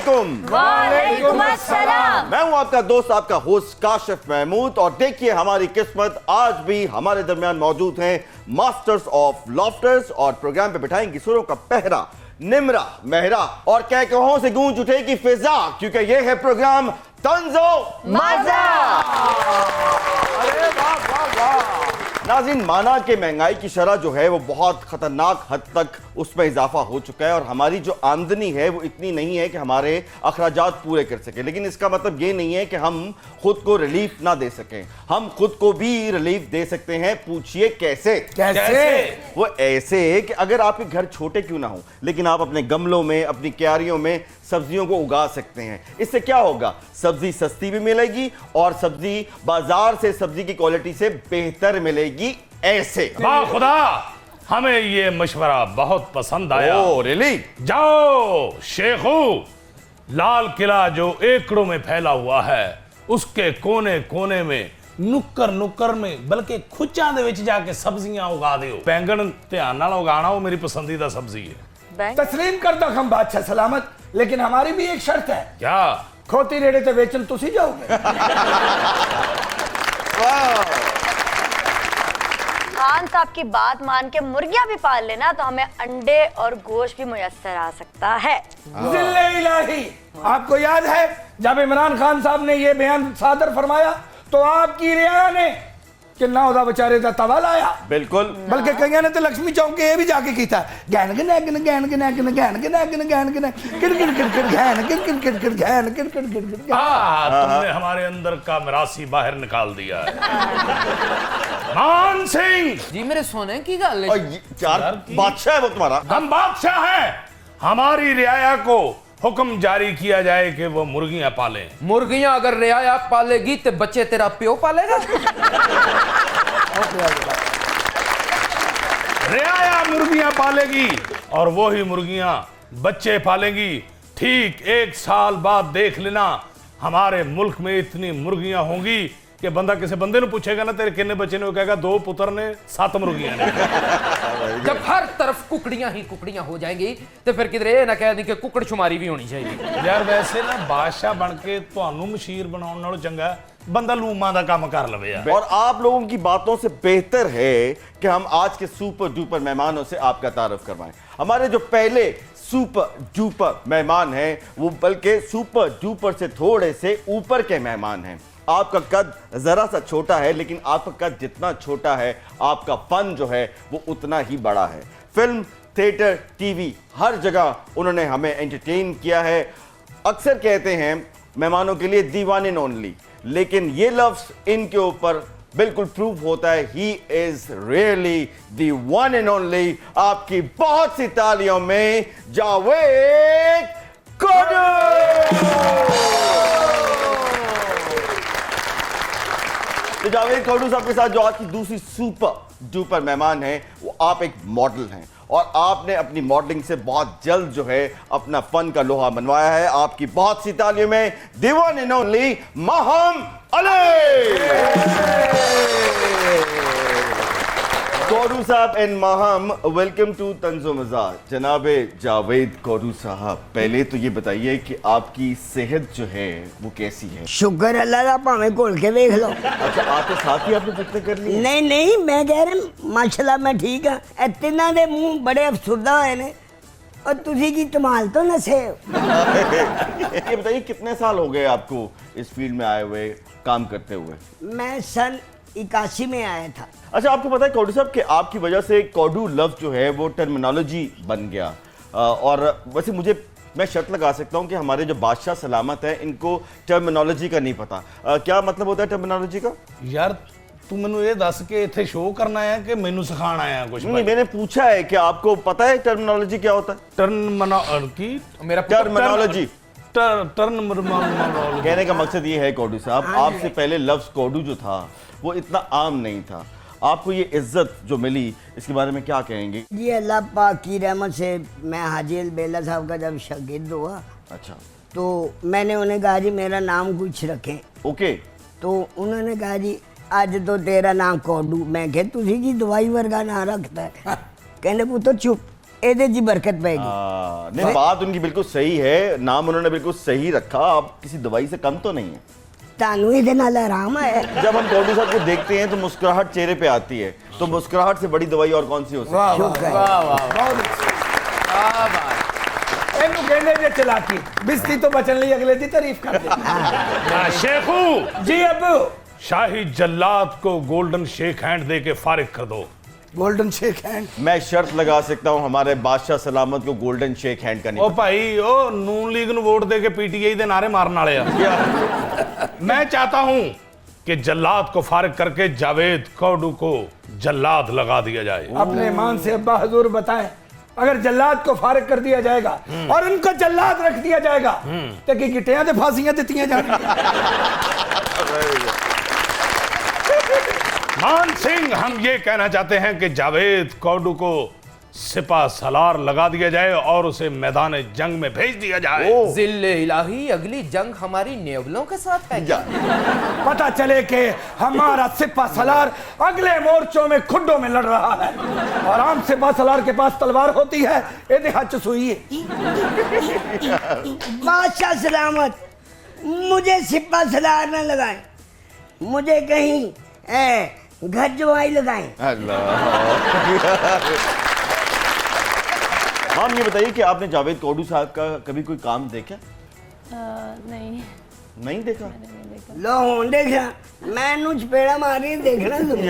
अलैकुम। वालेकुम अस्सलाम। मैं हूं आपका दोस्त, आपका होस्ट काशिफ महमूद, और देखिए हमारी किस्मत, आज भी हमारे दरमियान मौजूद हैं मास्टर्स ऑफ लॉफ्टर्स, और प्रोग्राम पे बिठाएंगी सुरों का पहरा निमरा मेहरा, और कहकहों से गूंज उठेगी फिजा, क्योंकि ये है प्रोग्राम तंजो मजा। अरे वाह वाह वाह। नाज़रीन, माना कि महंगाई की शरह जो है वो बहुत खतरनाक हद तक उसमें इजाफा हो चुका है, और हमारी जो आमदनी है वो इतनी नहीं है कि हमारे अखराजात पूरे कर सके। लेकिन इसका मतलब ये नहीं है कि हम खुद को रिलीफ ना दे सकें, हम खुद को भी रिलीफ दे सकते हैं। पूछिए कैसे? वो ऐसे कि अगर आपके घर छोटे क्यों ना हो, लेकिन आप अपने गमलों में, अपनी क्यारियों में सब्जियों को उगा सकते हैं। इससे क्या होगा? सब्जी सस्ती भी मिलेगी और सब्जी बाजार से सब्जी की क्वालिटी से बेहतर मिलेगी। ऐसे वाह खुदा, हमें ये मशवरा बहुत पसंद आया। Oh really? जाओ शेखू, लाल किला जो एकड़ों में फैला हुआ है, उसके कोने कोने में, नुक्कर नुक्कर में, बल्कि खुच्चां दे विच जाके सब्जियां उगा दियो। बैंगन ध्यान नाल उगाना, वो मेरी पसंदीदा सब्जी है। तस्लीम करता हम बादशाह सलामत, लेकिन हमारी भी एक शर्त है। क्या? खोती रेड़े तो बेचन तुसी जाओगे। खान साहब की बात मान के मुर्गियां भी पाल लेना तो हमें अंडे और गोश्त भी मुयस्सर आ सकता है। जिल्ले इलाही, आपको याद है जब इमरान खान साहब ने ये बयान सादर फरमाया तो आपकी रियाया ने कि ना उदा बेचारे का तवा लाया। बिल्कुल। बल्कि कईयां ने तो लक्ष्मी चौक के भी जाके कीता, गैन गन गन गैन गन गन गैन गन गन गैन गन किर किर किर किर गैन किर किर किर किर गैन किर किर किर किर। तुमने हमारे अंदर का मिरासी बाहर निकाल दिया है। मान सिंह जी मेरे सोने की गल है। यार बादशाह है वो तुम्हारा। हम बादशाह हैं। हमारी रियाया को हुक्म जारी किया जाए कि वो मुर्गियां पालें। मुर्गियां अगर रियाया पालेगी तो बच्चे तेरा प्यो पालेगा। रियाया मुर्गियां पालेगी और वो ही मुर्गियां बच्चे पालेंगी। ठीक 1 साल बाद देख लेना, हमारे मुल्क में इतनी मुर्गियां होंगी कि बंदा किसी बंदे ने पूछेगा ना तेरे कितने बच्चे ने, वो कहेगा 2 पुत्र ने 7 मुर्गियां ने। जब हर तरफ कुकड़ियां ही कुकड़ियां हो जाएंगी तो फिर किधर ये ना कह दी कि कुकड़ शुमारी भी होनी चाहिए। यार वैसे ना बादशाह बन के ਤੁਹਾਨੂੰ मशीर बनाने नालों चंगा बंदा लूमा दा काम कर लवे यार। और आप लोगों की बातों से बेहतर है कि हम आज के सुपर डुपर मेहमानों से आपका तारुफ करवाएं। हमारे जो पहले सुपर डुपर मेहमान हैं वो बल्कि सुपर डुपर से थोड़े से ऊपर के मेहमान हैं। आपका कद जरा सा छोटा है, लेकिन आपका कद जितना छोटा है आपका फन जो है वो उतना ही बड़ा है। फिल्म, थिएटर, टीवी, हर जगह उन्होंने हमें एंटरटेन किया है। अक्सर कहते हैं मेहमानों के लिए दी वन एंड ओनली, लेकिन ये लफ्ज इनके ऊपर बिल्कुल प्रूफ होता है। He is really the one and only. आपकी बहुत सी तालियों में जावेद कोडू। तो जावेद कोडू साहब के साथ जो आज की दूसरी सुपर डुपर मेहमान है वो आप एक मॉडल हैं, और आपने अपनी मॉडलिंग से बहुत जल्द जो है अपना फन का लोहा मनवाया है। आपकी बहुत सी तालियों में the one and only Maham Ali. Kodu साहब एंड महम, वेलकम टू तंजो मजा। जनाबे जावेद कोडू साहब, पहले तो ये बताइए कि आपकी सेहत जो है वो कैसी है? शुक्र अल्लाह का, भावें घोल के देख लो। अच्छा, आपके साथ ही आपने फिक्र कर ली? नहीं नहीं, मैं कह रहा माशाल्लाह मैं ठीक हाँ। तिना दे मुंह बड़े अफसुरदा होए ने, और तुसी की कमाल तो नसे। ये बताइए कितने साल हो गए आपको इस फील्ड में आए हुए, काम करते हुए? मैं सन 81 में आया था। अच्छा, आपको पता है कोडू साहब कि आपकी वजह से कोडू लफ्ज जो है वो टर्मिनोलॉजी बन गया, और वैसे मैं शर्त लगा सकता हूं कि हमारे जो बादशाह सलामत है इनको टर्मिनोलॉजी का नहीं पता। क्या मतलब होता है टर्मिनोलॉजी का? यार तू मैनू ये दस के इत्थे शो करना है कि मैनू सिखाना है कुछ? नहीं, मैंने पूछा है कि आपको पता है टर्मिनोलॉजी क्या होता है? टर्मिनोलॉजी कहने का मकसद ये है कोडू साहब, आपसे पहले लफ्ज कोडू जो था वो इतना आम नहीं था। आपको ये इज्जत जो मिली इसके बारे में क्या कहेंगे? जी अल्लाह पाक की रहमत से मैं हाजी अलबेला साहब का जब शागिर्द हुआ, अच्छा, तो मैंने उन्हें कहा जी मेरा नाम कुछ रखें। ओके। तो उन्होंने कहा जी आज तो तेरा नाम कोडू। मैं कहा तुझी की दवाई वर्गा ना रखता है। कहने पुत्र चुप, ਇਹਦੇ 'ਚ ਹੀ ਬਰਕਤ ਪੈਗੀ नहीं बात उनकी बिल्कुल सही है, नाम उन्होंने बिल्कुल सही रखा। आप किसी दवाई से कम तो नहीं है। ਤੁਹਾਨੂੰ ਇਹਦੇ ਨਾਲ आराम है जब हम कौडू साहब को देखते हैं तो मुस्कुराहट चेहरे पे आती है, तो मुस्कुराहट से बड़ी दवाई और कौन सी हो सकती वाह वाह शुक्र है। वाह वाह बहुत क्या बात ਇਹਨੂੰ ਕਹਿੰਦੇ ਜੇ ਚਲਾਕੀ ਬਿਸਤੀ ਤੋਂ ਬਚਣ ਲਈ ਅਗਲੇ ਦੀ ਤਾਰੀਫ ਕਰਦੇ शेखू जी अबू शाही जल्लाद को गोल्डन शेक हैंड दे के फारिग कर दो। गोल्डन शेक हैंड है। मैं शर्त लगा सकता हूं हमारे बादशाह सलामत को गोल्डन शेक हैंड का ओ नहीं। भाई ओ नून लीग ਨੂੰ ਵੋਟ ਦੇ ਕੇ ਪੀਟੀਆਈ ਦੇ ਨਾਰੇ ਮਾਰਨ ਵਾਲੇ ਆ। मैं चाहता हूं कि जल्लाद को फारिग करके जावेद कौडू को जल्लाद लगा दिया जाए। अपने ईमान से अब्बा हजूर बताएं, अगर जल्लाद को फारिग कर दिया जाएगा और उनको जल्लाद रख दिया जाएगा तो की गिटियां ते फांसियां दित्तियां जाएंगी। मान सिंह, हम ये कहना चाहते हैं कि जावेद कौडू को सिपा सलार लगा दिया जाए और उसे मैदान जंग में भेज दिया जाए। जिल्ले इलाही, अगली जंग हमारी नेवलों के साथ है क्या? पता चले कि हमारा सिपा सलार अगले मोर्चों में खुड्डों में लड़ रहा है और आम सिपा सलार के पास तलवार होती है, ये हाथ सुई है। बादशाह सलामत, मुझे सिपा सलार न लगाएं, मुझे कहीं घर जवाई लगाएं। हम ये बताइए कि आपने जावेद कौडू साहब का कभी कोई काम देखा? नहीं नहीं देखा। लो हों देखा, मैं चपेड़ा मारी देखना तुम।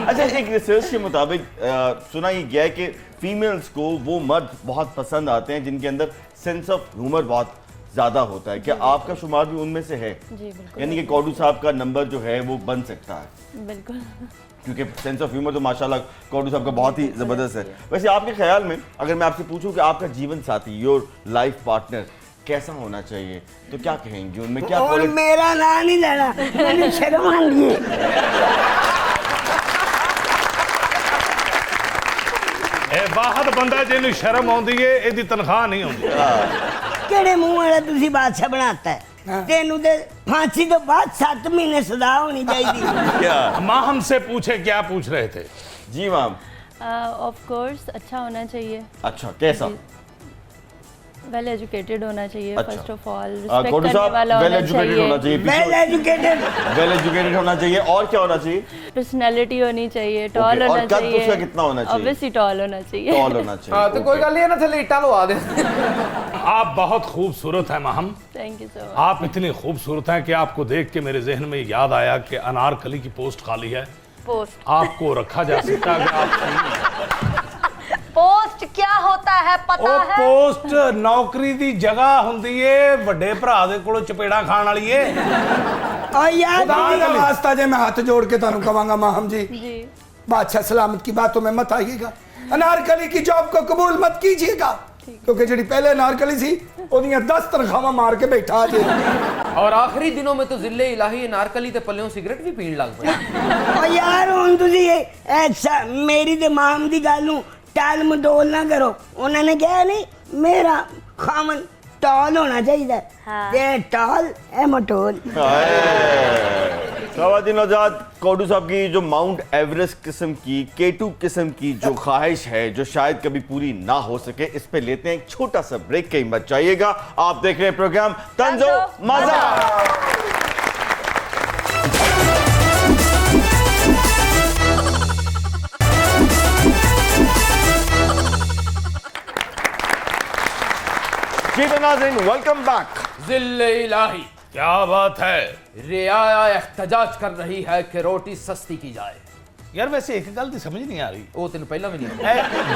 अच्छा, एक रिसर्च के मुताबिक सुना ये गया है कि फीमेल्स को वो मर्द बहुत पसंद आते हैं जिनके अंदर सेंस ऑफ ह्यूमर बहुत ज्यादा होता है। क्या आपका शुमार भी उनमें से है? जी बिल्कुल, यानी कि कौडू साहब का नंबर जो है वो बन सकता है, बिल्कुल। क्योंकि सेंस ऑफ ह्यूमर तो माशाल्लाह कौडू साहब का बहुत ही जबरदस्त है। वैसे आपके ख्याल में अगर मैं आपसे पूछूं कि आपका जीवन साथी, योर लाइफ पार्टनर कैसा होना चाहिए, तो क्या कहेंगे? उनमें क्या और quality- मेरा नाम नहीं लेना, मैंने शर्म आंदी है। ए बाहर बंदा जिन्हें शर्म आउंदी है, एदी तनख्वाह नहीं आउंदी। केड़े मुंह वाला तुसी बादशाह बनाता है? तेनू ते फांसी तो बाद 7 महीने सजा होनी चाहिए। क्या? माँ हमसे पूछे, क्या पूछ रहे थे? जी मैम। ऑफ कोर्स अच्छा होना चाहिए, अच्छा, कैसा? वेल एजुकेटेड होना चाहिए, अच्छा। फर्स्ट ऑफ ऑल कौडू रिस्पेक्ट करने साहब वाला वेल होना एजुकेटेड होना चाहिए, चाहिए, वेल एजुकेटेड, वेल एजुकेटेड होना चाहिए, और क्या होना चाहिए? पर्सनैलिटी होनी चाहिए, टॉल Okay, और होना कद उसका चाहिए, कितना होना चाहिए? ऑब्वियसली टॉल होना चाहिए। टॉल होना चाहिए। हाँ तो कोई Okay. गल नहीं है ना, थले इट्टा लवा दे। आप बहुत खूबसूरत हैं Maham. Thank you so much. आप इतनी खूबसूरत हैं कि आपको देख के मेरे जहन में याद आया कि अनारकली की पोस्ट खाली है, पोस्ट आपको रखा जा सकता है। अगर आप पोस्ट क्या होता है पता ਉਹ है? ਪੋਸਟ ਨੌਕਰੀ ਦੀ ਜਗ੍ਹਾ ਹੁੰਦੀ ਏ ਵੱਡੇ ਭਰਾ ਦੇ ਕੋਲੋਂ ਚਪੇੜਾ ਖਾਣ ਵਾਲੀ ਏ। और याद खुदा का नहीं, वास्ता जे मैं हाथ जोड़ के तानू कवांगा माहम जी, जी बादशाह सलामत की बातों में मत आइएगा, अनारकली की जॉब को कबूल मत कीजिएगा, क्योंकि जी पहले अनारकली सी ओदियां 10 तनख्वाहां मार के बैठा जे। और आखिरी दिनों में तो जिले इलाही नारकली ते पल्लियों सिगरेट भी पीण लग पे। और यार हुन तुसी ऐसा मेरी ते माम दी गल नू टाल मटोल ना करो। उन्होंने कहा नहीं मेरा खामन टॉल होना चाहिए, हाँ। ये टॉल है मटोल। ख़वातीन आज़ाद, कौडू साहब की जो माउंट एवरेस्ट किस्म की, K2 किस्म की जो ख्वाहिश है जो शायद कभी पूरी ना हो सके, इस पे लेते हैं एक छोटा सा ब्रेक। कहीं मत जाइएगा, आप देख रहे हैं प्रोग्राम तंजो मजा। जी तो नाज़रीन, वेलकम बैक। जिले इलाही, क्या बात है रियाया एहतजाज कर रही है कि रोटी सस्ती की जाए। यार, वैसे एक गल दी समझ नहीं आ रही। वो तेन पहला भी नहीं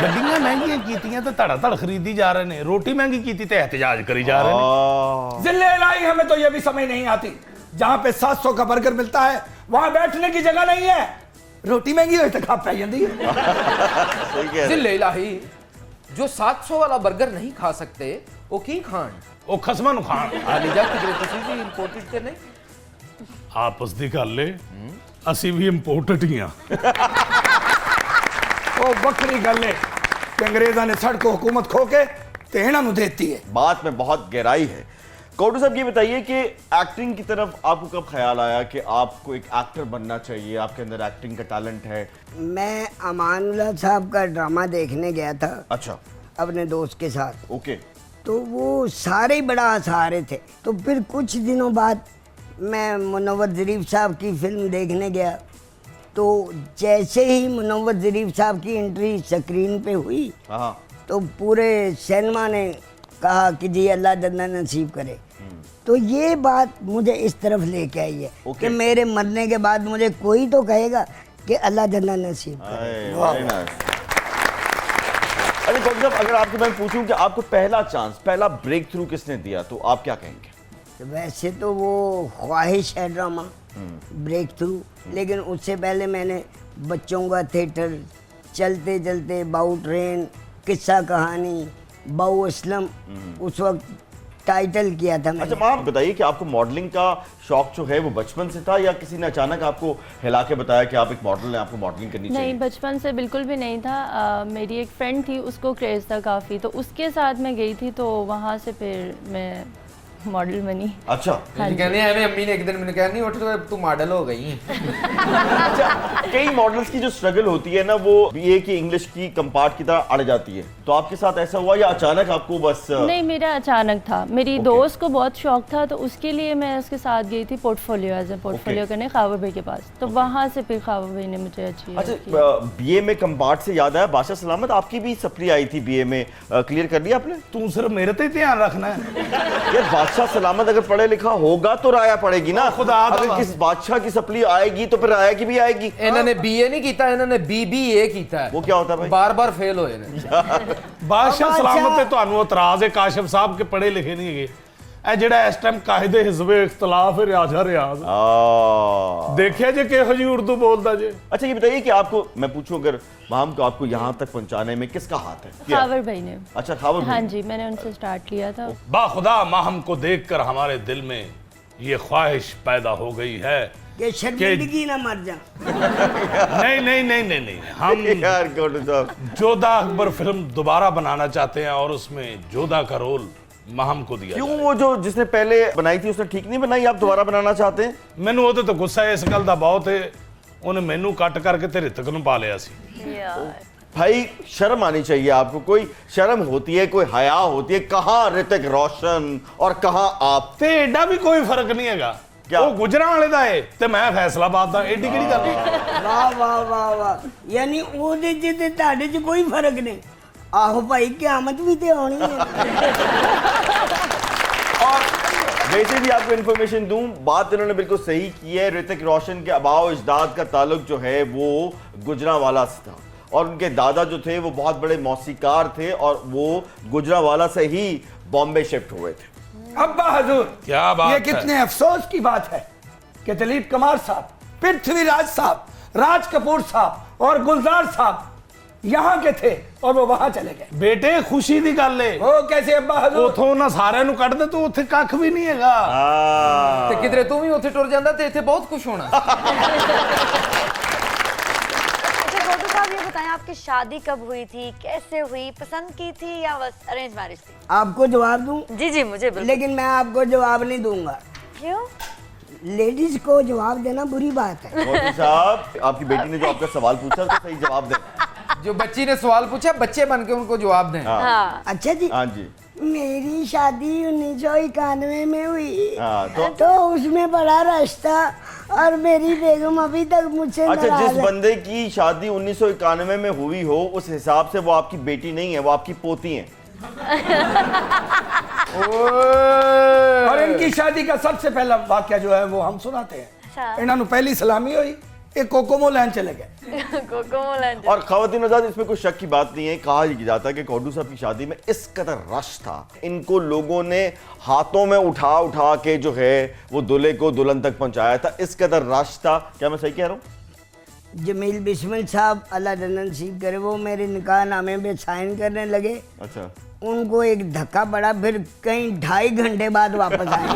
ਗੱਡੀਆਂ ਮਹਿੰਗੀਆਂ ਕੀਤੀਆਂ ਤੇ ਧੜਾ ਧੜ ਖਰੀਦੀ ਜਾ ਰਹੇ ਨੇ, ਰੋਟੀ ਮਹਿੰਗੀ ਕੀਤੀ ਤੇ एहतजाज करी जा रहे ने। जिले इलाही हमें तो ये भी समझ नहीं आती, जहाँ पे 700 का बर्गर मिलता है वहाँ बैठने की जगह नहीं है, रोटी महंगी हो तो खा पै जाती है। सही कह रहे हैं। जिले इलाही, जो 700 वाला बर्गर नहीं खा सकते वो की खान? ਉਹ ਖਸਮਾਂ ਨੂੰ ਖਾਣ। हाली जा किधरे तुसी भी इंपोर्टेड ते नहीं? ਆਪਸ ਦੀ ਗੱਲ ਏ, ਅਸੀਂ ਵੀ ਇੰਪੋਰਟਡ ਹੀ ਆ। वो बकरी गल है कि अंग्रेजा ने सड़क हुकूमत खो के ते इन्हां नूं देती है। बात में बहुत गहराई है। कौटू साहब ये बताइए कि एक्टिंग की तरफ आपको कब ख्याल आया कि आपको एक एक्टर बनना चाहिए, आपके अंदर एक्टिंग का टैलेंट है? मैं अमानुल्लाह साहब का ड्रामा देखने गया था अच्छा, अपने दोस्त के साथ। ओके। तो वो सारे ही बड़ा हंसा रहे थे। तो फिर कुछ दिनों बाद मैं मुनव्वर ज़रीफ साहब की फिल्म देखने गया। तो जैसे ही मुनव्वर ज़रीफ साहब की एंट्री स्क्रीन पे हुई हाँ, तो पूरे सिनेमा ने कहा कि जी अल्लाह जन्नत नसीब करे। तो ये बात मुझे इस तरफ लेके आई है ओके। कि मेरे मरने के बाद मुझे कोई तो कहेगा कि अल्लाह जन्नत नसीब करे। very nice। अरे कौटू साहब, अगर आपसे मैं पूछूं कि आपको पहला चांस, पहला ब्रेक थ्रू किसने दिया, तो आप क्या कहेंगे? वैसे तो वो ख्वाहिश है ड्रामा ब्रेक थ्रू, लेकिन उससे पहले मैंने बच्चों का थिएटर, चलते चलते, बाउ ट्रेन, किस्सा कहानी, बाउ असलम, उस वक्त टाइटल किया था मैंने। अच्छा, आप बताइए कि आपको मॉडलिंग का शौक जो है वो बचपन से था या किसी ने अचानक आपको हिला के बताया कि आप एक मॉडल हैं, आपको मॉडलिंग करनी चाहिए? नहीं, बचपन से बिल्कुल भी नहीं था। मेरी एक फ्रेंड थी, उसको क्रेज़ था काफ़ी, तो उसके साथ मैं गई थी, तो वहाँ से फिर मैं मॉडल बनी। अच्छा, कहने हैं अम्मी ने एक दिन मैंने कहा नहीं उठ तो तू मॉडल हो गई। अच्छा, कई मॉडल्स की जो स्ट्रगल होती है ना, वो बीए की इंग्लिश की कंपार्ट की तरह अड़ जाती है, तो आपके साथ ऐसा हुआ या अचानक आपको बस? नहीं, मेरा अचानक था। मेरी दोस्त को बहुत शौक था, तो उसके लिए मैं उसके साथ गई थी पोर्टफोलियो, एज ए पोर्टफोलियो करने खावर भाई के पास। तो वहाँ से फिर खावर भाई ने मुझे अच्छी अच्छा, बीए में कंपार्ट से याद आया, बादशाह सलामत आपकी भी सप्ली आई थी बीए में, क्लियर कर लिया आपने? तू सिर्फ मेरे पे ध्यान रखना है। यार बादशाह सलामत अगर पढ़े लिखा होगा तो राया पड़ेगी ना। खुदा अगर किस बादशाह की सप्ली आएगी तो फिर राया की भी आएगी। इन्होंने बीए नहीं कीता, इन्होंने बीबीए कीता है। वो क्या होता है भाई? बार-बार फेल होए ने। बादशाह सलामत ते ਤੁਹਾਨੂੰ ਇਤਰਾਜ਼ ਹੈ ਕਾਸ਼ਿਫ ਸਾਹਿਬ के पढ़े लिखे नहीं है। ਇਹ ਜਿਹੜਾ ਇਸ ਟਾਈਮ ਕਾਇਦੇ ਹਿਜ਼ਬੇ ਇਖਤਲਾਫ ਹੈ राजा रियाज देखिए जे किहो जी उर्दू बोलता जे। अच्छा, ये बताइए कि आपको मैं पूछूं, अगर माम को आपको यहाँ तक पहुंचाने में किसका हाथ है? क्या? खावर भाई ने। अच्छा, खावर भाई। हाँ जी, मैंने उनसे स्टार्ट किया था। बाखुदा माहम को देखकर हमारे दिल में ये ख्वाहिश पैदा हो गई है कि शर्मिंदगी ना मर जा। नहीं नहीं नहीं नहीं नहीं, हम यार कौटू साहब, जोधा अकबर फिल्म दोबारा बनाना चाहते हैं और उसमें जोधा का रोल माहम को दिया। क्यों? वो जो जिसने पहले बनाई थी उसने ठीक नहीं बनाई, आप दोबारा बनाना चाहते हैं? ਮੈਨੂੰ ਉਹਦੇ ਤੋਂ ਗੁੱਸਾ ਇਸ ਗੱਲ ਦਾ ਬਹੁਤ ਹੈ, ਉਹਨੇ ਮੈਨੂੰ ਕੱਟ ਕਰਕੇ ਤੇ ਰਿਤਕ ਨੂੰ ਪਾ ਲਿਆ ਸੀ। भाई शर्म आनी चाहिए आपको, कोई शर्म होती है, कोई हया होती है। कहाँ ऋतिक रोशन और कहाँ आप? ਤੇ ਐਡਾ ਵੀ ਕੋਈ ਫਰਕ ਨਹੀਂ ਹੈਗਾ। क्या? ਉਹ ਗੁਜਰਾਂ ਵਾਲੇ ਦਾ ਹੈ ਤੇ ਮੈਂ ਫੈਸਲਾਬਾਦ ਦਾ, ਐਡੀ ਕਿਹੜੀ ਗੱਲ ਹੈ? वाह वाह वाह वाह, यानी ਉਹਦੇ 'ਚ ਤੇ ਤੁਹਾਡੇ 'ਚ ਕੋਈ ਫਰਕ ਨਹੀਂ। ਆਹੋ ਭਾਈ, ਕਿਆमत भी ਤੇ ਆਉਣੀ है। और वैसे भी आपको इन्फॉर्मेशन दूं, बात इन्होंने बिल्कुल सही की है। ऋतिक रोशन के आबाओ अजदाद का ताल्लुक जो है वो गुजरांवाला से था और उनके दादा जो थे वो बहुत बड़े मौसीकार थे और वो गुजरांवाला से ही बॉम्बे शिफ्ट हुए थे। अब्बा हजूर, क्या बात ये है? कितने अफसोस की बात है कि दिलीप कुमार साहब, पृथ्वीराज साहब, राज कपूर साहब और गुलजार साहब यहाँ के थे और वो वहां चले गए। ਬੇਟੇ ਖੁਸ਼ੀ ਦੀ ਗੱਲ ਹੈ। वो कैसे अब्बा हजूर? ਉਥੋਂ ਉਹਨਾਂ ਸਾਰਿਆਂ ਨੂੰ ਕੱਢ ਦੇ, ਤੂੰ ਉੱਥੇ ਕੱਖ ਵੀ ਨਹੀਂ ਹੈਗਾ। ਤੇ ਕਿਧਰੇ ਤੂੰ ਵੀ ਉੱਥੇ ਟੁਰ ਜਾਂਦਾ ਤੇ ਇੱਥੇ ਬਹੁਤ ਕੁਝ ਹੋਣਾ। अच्छा कौटू साहब, ये बताएं आपकी शादी कब हुई थी, कैसे हुई, पसंद की थी या बस अरेंज मैरिज थी? आपको जवाब दूं? जी जी, मुझे बिल्कुल। लेकिन मैं आपको जवाब नहीं दूंगा। क्यों? लेडीज को जवाब देना बुरी बात है। कौटू साहब, आपकी बेटी ने जो आपका सवाल पूछा उसका सही जवाब दें। जो बच्ची ने सवाल पूछा, बच्चे बन के उनको जवाब दें। हाँ। अच्छा जी, हाँ जी। मेरी शादी 1991 में हुई। हाँ, तो उसमें बड़ा रिश्ता और मेरी बेगम अभी तक मुझसे अच्छा, नाराज जिस है। बंदे की शादी 1991 में हुई हो उस हिसाब से वो आपकी बेटी नहीं है, वो आपकी पोती है। और इनकी शादी का सबसे पहला वाक्य जो है वो हम सुनाते हैं। अच्छा। इन्होंने पहली सलामी हुई, एक कोकोमो लैंड चले गए। कोकोमोलन। और खवातीन आजाद, इसमें कोई शक की बात नहीं है। कहा जाता है कि कौटू साहब की शादी में इस कदर रश था, इनको लोगों ने हाथों में उठा उठा के जो है वो दूल्हे को दुल्हन तक पहुंचाया था, इस कदर रश था। क्या मैं सही कह रहा हूँ? जमील बिस्मिल साहब अल्लाह जन्नत नसीब करे, वो मेरे निकाह नामे पे साइन करने लगे। अच्छा, उनको एक धक्का पड़ा, फिर कहीं 2.5 घंटे बाद वापस आए।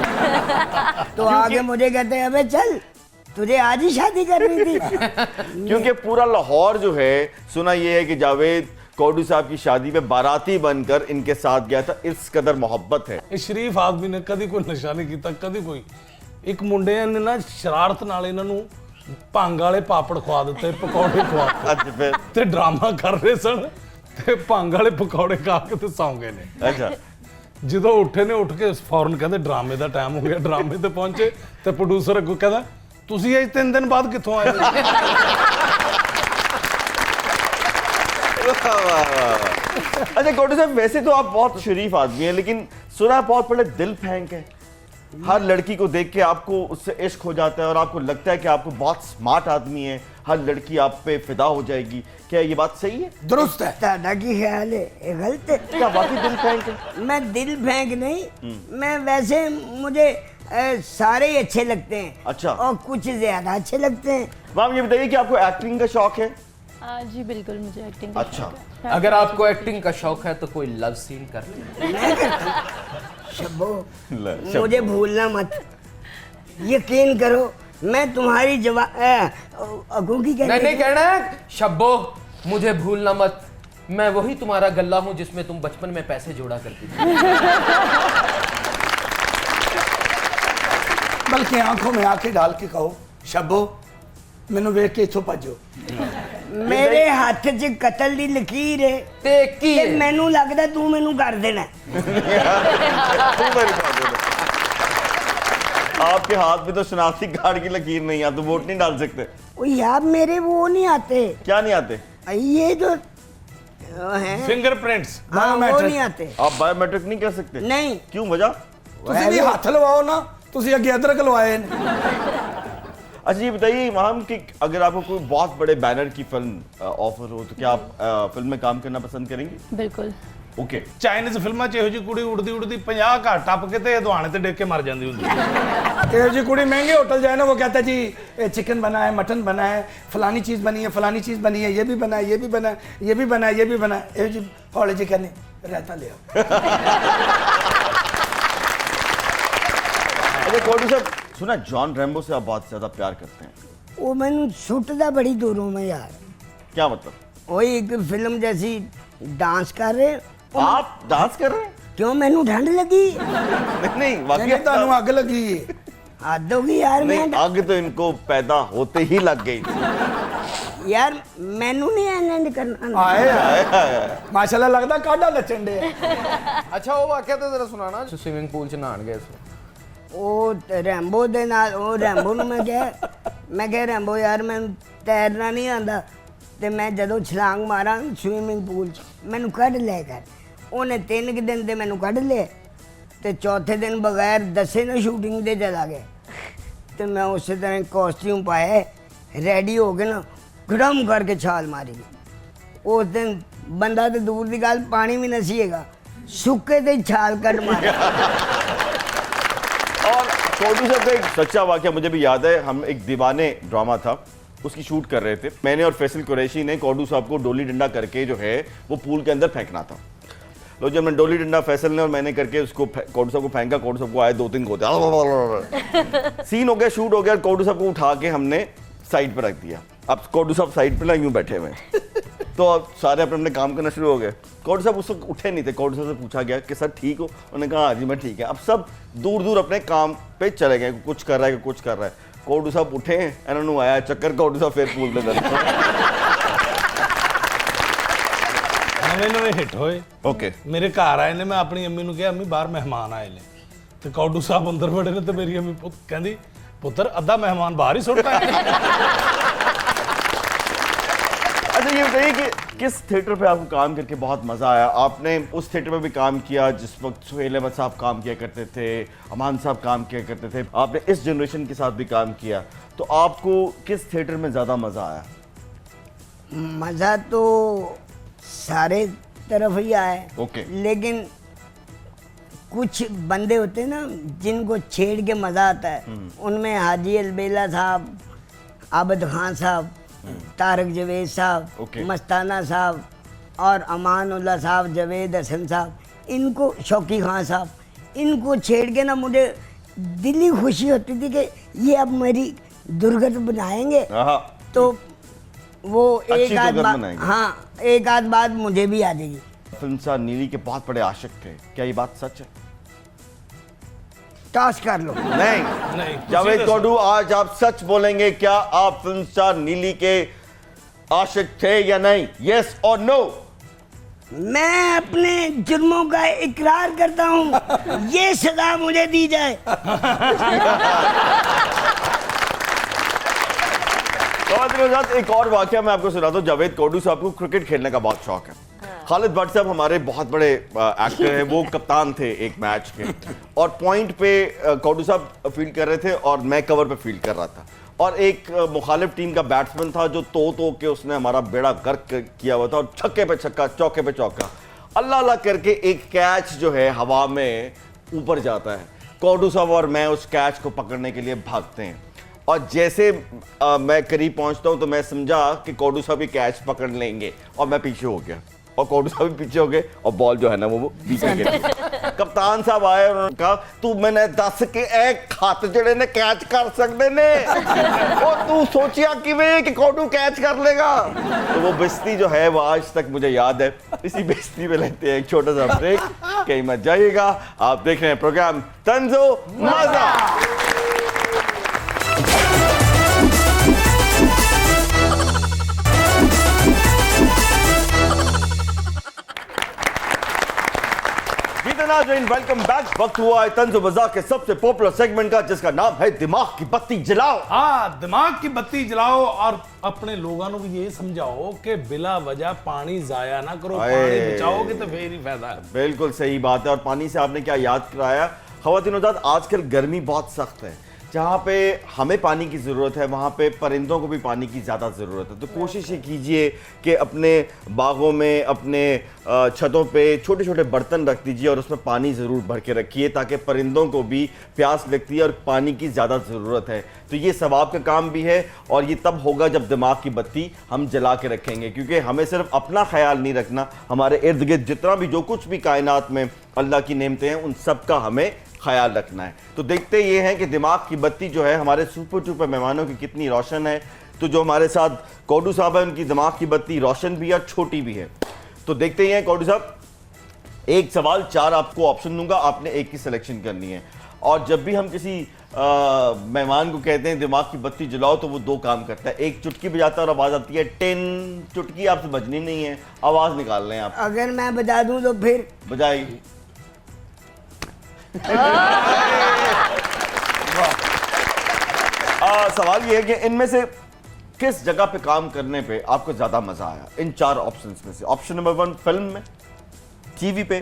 तो आगे मुझे कहते हैं अबे चल, तुझे आज ही शादी करनी थी। क्योंकि पूरा लाहौर जो है, सुना ये है कि जावेद कोडू साहब की शादी में बाराती बनकर इनके साथ गया था, इस कदर मोहब्बत है। ਇਹ ਸ਼ਰੀਫ ਆਦਮੀ ਨੇ ਕਦੀ ਕੋਈ ਨਸ਼ਾ ਨਹੀਂ ਕੀਤਾ, ਕਦੀ ਕੋਈ। ਇੱਕ ਮੁੰਡੇ ਨੇ ਨਾ ਸ਼ਰਾਰਤ ਨਾਲ ਇਹਨਾਂ ਨੂੰ ਭੰਗ ਵਾਲੇ ਪਾਪੜ ਖਵਾ ਦਿੱਤੇ, ਪਕੌੜੇ ਖਵਾ ਦਿੱਤੇ अच्छा फिर ਤੇ ਡਰਾਮਾ ਕਰ ਰਹੇ ਸਨ ਤੇ ਭੰਗ ਵਾਲੇ ਪਕੌੜੇ ਖਾ ਕੇ ਤੇ ਸੌਂ ਗਏ ਨੇ। अच्छा ਜਦੋਂ ਉੱਠੇ ਨੇ, ਉੱਠ ਕੇ ਫੌਰਨ ਕਹਿੰਦੇ ਡਰਾਮੇ ਦਾ ਟਾਈਮ ਹੋ ਗਿਆ। ਡਰਾਮੇ ਤੇ ਪਹੁੰਚੇ ਤੇ ਪ੍ਰੋਡਿਊਸਰ ਅੱਗੋਂ ਕਹਿੰਦਾ ਤੁਸੀਂ ਅੱਜ 3 ਦਿਨ ਬਾਅਦ ਕਿੱਥੋਂ ਆਏ? अच्छा कोडू साहब, वैसे तो आप बहुत शरीफ आदमी हैं, लेकिन सुना है बहुत बड़े दिल फेंक है। हर लड़की को देख के आपको उससे इश्क हो जाता है और आपको लगता है कि आपको बहुत स्मार्ट आदमी है, हर लड़की आप पे फिदा हो जाएगी। क्या ये बात सही है? दुरुस्त है। दादा की ख्याल है ये गलत है। क्या वाकई दिल फेंक है? मैं दिल फेंक नहीं, मैं वैसे मुझे सारे ही अच्छे लगते हैं। अच्छा। और कुछ ज्यादा अच्छे लगते हैं। मैम ये बताइए कि आपको एक्टिंग का शौक है? जी बिल्कुल, मुझे एक्टिंग अच्छा। अगर आपको एक्टिंग का शौक है तो कोई लव सीन कर ले। मैं करती शब्बो, ले, मुझे भूलना मत, यकीन करो मैं तुम्हारी अगू की नहीं नहीं कहना है, शब्बो मुझे भूलना मत, मैं वही तुम्हारा गल्ला हूं जिसमें तुम बचपन में पैसे जोड़ा करती थी। बल्कि आंखों में आंखें डाल के कहो शब्बो मैनू वेख के इथों भजो। मेरे हाथ च कतल दी लकीर है ते की ते मैनू लगदा तू मैनू कर देना। आपके हाथ में तो शनाख्ती कार्ड की लकीर नहीं है, तो वोट नहीं डाल सकते। ओ यार मेरे वो नहीं आते, क्या नहीं आते? ये जो हैं ਫਿੰਗਰਪ੍ਰਿੰਟਸ। हाँ, वो बायोमेट्रिक। नहीं आते। आप बायोमेट्रिक नहीं कर सकते? नहीं क्यों, वजह? ਤੁਸੀਂ ਵੀ ਹੱਥ ਲਵਾਓ ਨਾ, ਤੁਸੀਂ ਅੱਗੇ ਅਦਰਕ ਲਵਾਏ ਨੇ। अच्छा ये बताइए इमाम कि अगर आपको कोई बहुत बड़े बैनर की फिल्म ऑफर हो तो क्या आप फिल्म में काम करना पसंद करेंगे? बिल्कुल। ओके। ਚਾਈਨੀਜ਼ ਫਿਲਮਾਂ 'ਚ ਇਹੋ ਜਿਹੀ ਕੁੜੀ ਉੜਦੀ ਉੜਦੀ 50 ਘਰ ਟੱਪ ਕੇ ਤੇ ਦੁਆਣੇ ਤੇ ਡਿੱਗ ਕੇ ਮਰ ਜਾਂਦੀ ਹੁੰਦੀ। ये जी कुड़ी महंगे होटल जाए ना, वो कहता है जी ये चिकन बना है, मटन बना है, फलानी चीज़ बनी है, फलानी चीज़ बनी है, ये भी बना है, ये भी बना है, ये भी बना है, ये भी बना है। ये जी हौले जी कहने रहता ले आओ। अच्छा कोडू साहब, सुना जॉन रैम्बो से आप बहुत ज्यादा प्यार करते हैं, वो मैनू सुटदा बड़ी दूरों में यार। क्या मतलब? वही एक फिल्म जैसी डांस कर रहे, आप डांस कर रहे हैं? क्यों मैनू ठंड लगी? नहीं वाकई नहीं तानू अग लगी। हद होगी यार। नहीं, मैं आग तो इनको पैदा होते ही लग गई थी। यार मैनू नहीं एंड करना। आए आए माशाल्लाह लगदा काढ़ा नचन दे। अच्छा वो वाकया तो जरा सुनाना, स्विमिंग पूल च नहान गए थे। ਉਹ ਰੈਂਬੋ ਦੇ ਨਾਲ, ਉਹ ਰੈਂਬੋ ਨੂੰ ਮੈਂ ਕਿਹਾ ਰੈਂਬੋ ਯਾਰ ਮੈਨੂੰ ਤੈਰਨਾ ਨਹੀਂ ਆਉਂਦਾ ਤੇ ਮੈਂ ਜਦੋਂ ਛਲਾਂਗ ਮਾਰਾਂ ਸਵੀਮਿੰਗ ਪੂਲ 'ਚ ਮੈਨੂੰ ਕੱਢ ਲੈ ਕਰ। ਉਹਨੇ 3 ਦਿਨ ਤੇ ਮੈਨੂੰ ਕੱਢ ਲਿਆ ਤੇ ਚੌਥੇ ਦਿਨ ਬਗੈਰ ਦੱਸੇ ਨਾ ਸ਼ੂਟਿੰਗ ਤੇ ਚਲਾ ਗਿਆ ਤੇ ਮੈਂ ਉਸੇ ਤਰ੍ਹਾਂ ਕਾਸਟਿਊਮ ਪਾਇਆ, ਰੈਡੀ ਹੋ ਕੇ ਨਾ ਗੜਮ ਕਰਕੇ ਛਾਲ ਮਾਰੀ। ਉਸ ਦਿਨ ਬੰਦਾ ਤੇ ਦੂਰ ਦੀ ਗੱਲ ਪਾਣੀ ਵੀ ਨਹੀਂ ਸੀਗਾ, ਸੁੱਕੇ ਤੇ ਛਾਲ ਕੱਢ ਮਾਰੀ। और कोडू साहब का एक सच्चा वाकया मुझे भी याद है, हम एक दीवाने ड्रामा था उसकी शूट कर रहे थे, मैंने और फैसल कुरैशी ने कोडू साहब को डोली डंडा करके जो है वो पूल के अंदर फेंकना था। लो जब मैं डोली डंडा फैसल ने और मैंने करके उसको कोडू साहब को फेंका, कोडू साहब को आए 2-3 गोते, सीन हो गया, शूट हो गया, कोडू साहब को उठा के हमने साइड पर रख दिया। अब कोडू साहब साइड पर यूं बैठे हुए हैं तो अब सारे अपने अपने काम करना शुरू हो गए। कोडू साहब उस वक्त उठे नहीं थे, कोडू साहब से पूछा गया कि सर ठीक हो? उन्होंने कहा हाँ जी मैं ठीक है। अब सब दूर दूर अपने काम पे चले गए, कुछ कर रहा है कुछ कर रहा है। कोडू साहब उठे, इन्होंने आया चक्कर, कोडू साहब फिर पूल में ਨਵੇਂ ਨਵੇਂ ਹਿੱਟ ਹੋਏ। ओके। ਮੇਰੇ ਘਰ ਆਏ ਨੇ, ਮੈਂ ਆਪਣੀ ਅੰਮੀ ਨੂੰ ਕਿਹਾ ਅੰਮੀ ਬਾਹਰ ਮਹਿਮਾਨ ਆਏ ਨੇ ਤੇ ਕੌਡੂ ਸਾਹਿਬ ਅੰਦਰ ਬੜੇ ਨੇ ਤੇ ਮੇਰੀ ਅੰਮੀ ਕਹਿੰਦੀ ਪੁੱਤਰ ਅੱਧਾ ਮਹਿਮਾਨ ਬਾਹਰ ਹੀ ਸੁੱਟਦਾ ਹੈ। अच्छा ये बताइए कि किस थिएटर पे आपको काम करके बहुत मज़ा आया? आपने उस थिएटर में भी काम किया जिस वक्त सुहेल अहमद साहब काम किया करते थे, अमान साहब काम किया करते थे, आपने इस जनरेशन के साथ भी काम किया, तो आपको किस थिएटर में ज़्यादा मज़ा आया? मज़ा तो सारे तरफ ही आया। ओके। लेकिन कुछ बंदे होते हैं ना जिनको छेड़ के मज़ा आता है, उनमें हाजी अलबेला साहब, आबद खान साहब, तारक जवेद साहब, ओके। मस्ताना साहब और अमानुल्लाह साहब, जवेद हसन साहब, इनको शौकी खान साहब, इनको छेड़ के ना मुझे दिली खुशी होती थी कि ये अब मेरी दुर्गत बनाएंगे। हाँ। तो वो अच्छी एक आध दुल्हन बात, बनाएंगे। हाँ एक आध बात मुझे भी आ जाएगी। फिल्म स्टार नीली के बहुत बड़े आशिक थे, क्या ये बात सच है? टॉस कर लो। नहीं, नहीं, जावेद कुछ ही कोडू आज आप सच बोलेंगे, क्या आप फिल्म स्टार नीली के आशिक थे या नहीं? यस और नो? मैं अपने जुर्मों का इकरार करता हूँ, ये सजा मुझे दी जाए। एक और वाकया मैं आपको सुनाता हूँ। जावेद कोडू साहब को क्रिकेट खेलने का बहुत शौक है। खालिद भट्ट साहब हमारे बहुत बड़े एक्टर हैं, वो कप्तान थे एक मैच के, और पॉइंट पे कोडू साहब फील्ड कर रहे थे और मैं कवर पे फील्ड कर रहा था, और एक मुखालिफ टीम का बैट्समैन था जो तो के उसने हमारा बेड़ा गर्क किया हुआ था, और छक्के पे छक्का, चौके पे चौका, अल्लाह अल्लाह करके एक कैच जो है हवा में ऊपर जाता है। कोडू साहब और मैं उस कैच को पकड़ने के लिए भागते हैं, और जैसे मैं करीब पहुंचता हूं तो मैं समझा कि कोडू साहब भी कैच पकड़ लेंगे, और मैं पीछे हो गया, और कोडू साहब भी पीछे हो गए, और बॉल जो है ना वो पीछे गया। कप्तान साहब आए और उन्होंने कहा, तू मैंने 10 के एक खाते जड़े ने कैच कर सकते ने, और तू सोचिया किवें कि कोडू कैच कर लेगा। तो वो बेइज्जती जो है वो आज तक मुझे याद है। इसी बेइज्जती में लेते हैं एक छोटा सा ब्रेक, कहीं मत जाइएगा। आप देख रहे हैं प्रोग्राम तंजो मजा। Welcome back. वक्त हुआ है तंजो मज़ाक के सबसे पॉपुलर सेगमेंट का, जिसका नाम है दिमाग की बत्ती जलाओ। हाँ, दिमाग की बत्ती जलाओ और अपने लोगों को ये समझाओ कि बिला वजह पानी जाया ना करो, पानी बचाओगे तो फिर ही फायदा है। बिल्कुल सही बात है। और पानी से आपने क्या याद कराया, ख़वातीन हज़रात, आजकल गर्मी बहुत सख्त है। जहाँ पे हमें पानी की ज़रूरत है वहाँ पे परिंदों को भी पानी की ज़्यादा ज़रूरत है। तो कोशिश ये कीजिए कि अपने बागों में, अपने छतों पे छोटे छोटे बर्तन रख दीजिए और उसमें पानी ज़रूर भर के रखिए, ताकि परिंदों को भी प्यास लगती है और पानी की ज़्यादा ज़रूरत है। तो ये सवाब का काम भी है, और ये तब होगा जब दिमाग की बत्ती हम जला के रखेंगे, क्योंकि हमें सिर्फ अपना ख्याल नहीं रखना, हमारे इर्द गिर्द जितना भी जो कुछ भी कायनात में अल्लाह की नेमतें हैं उन सब का हमें ख्याल रखना है। तो देखते ये हैं कि दिमाग की बत्ती जो है हमारे सुपर टूपर मेहमानों की कितनी रोशन है। तो जो हमारे साथ कोडू साहब है, उनकी दिमाग की बत्ती रोशन भी है और छोटी भी है। तो देखते ही हैं कोडू साहब, एक सवाल 4 आपको ऑप्शन दूंगा, आपने एक की सिलेक्शन करनी है। और जब भी हम किसी मेहमान को कहते हैं दिमाग की बत्ती जलाओ, तो वो 2 काम करता है। एक चुटकी बजाता है और आवाज़ आती है टिन। चुटकी आपसे बजनी नहीं है, आवाज़ निकाल लें आप। अगर मैं बजा दूं तो फिर बजाइए। सवाल ये है कि इनमें से किस जगह पे काम करने पे आपको ज्यादा मजा आया, इन 4 ऑप्शंस में से? ऑप्शन नंबर 1 फिल्म में, टीवी पे,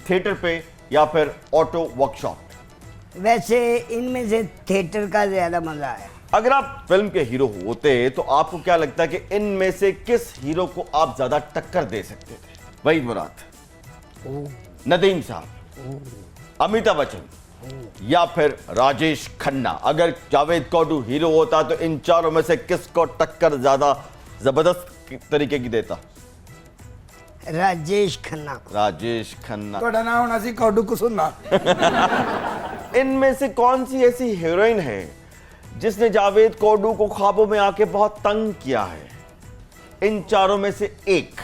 थिएटर पे, या फिर ऑटो वर्कशॉप? वैसे इनमें से थिएटर का ज्यादा मजा आया। अगर आप फिल्म के हीरो होते तो आपको क्या लगता है कि इनमें से किस हीरो को आप ज्यादा टक्कर दे सकते थे? वहीद मुराद, नदीम साहब, अमिताभ बच्चन, या फिर राजेश खन्ना? अगर जावेद कोडू हीरो होता तो इन 4 में से किसको टक्कर ज्यादा जबरदस्त तरीके की देता? राजेश खन्ना को। राजेश खन्ना। थोड़ा ना होना सी कोडू को सुनना। इनमें से कौन सी ऐसी हीरोइन है जिसने जावेद कोडू को ख्वाबों में आके बहुत तंग किया है? इन 4 में से एक।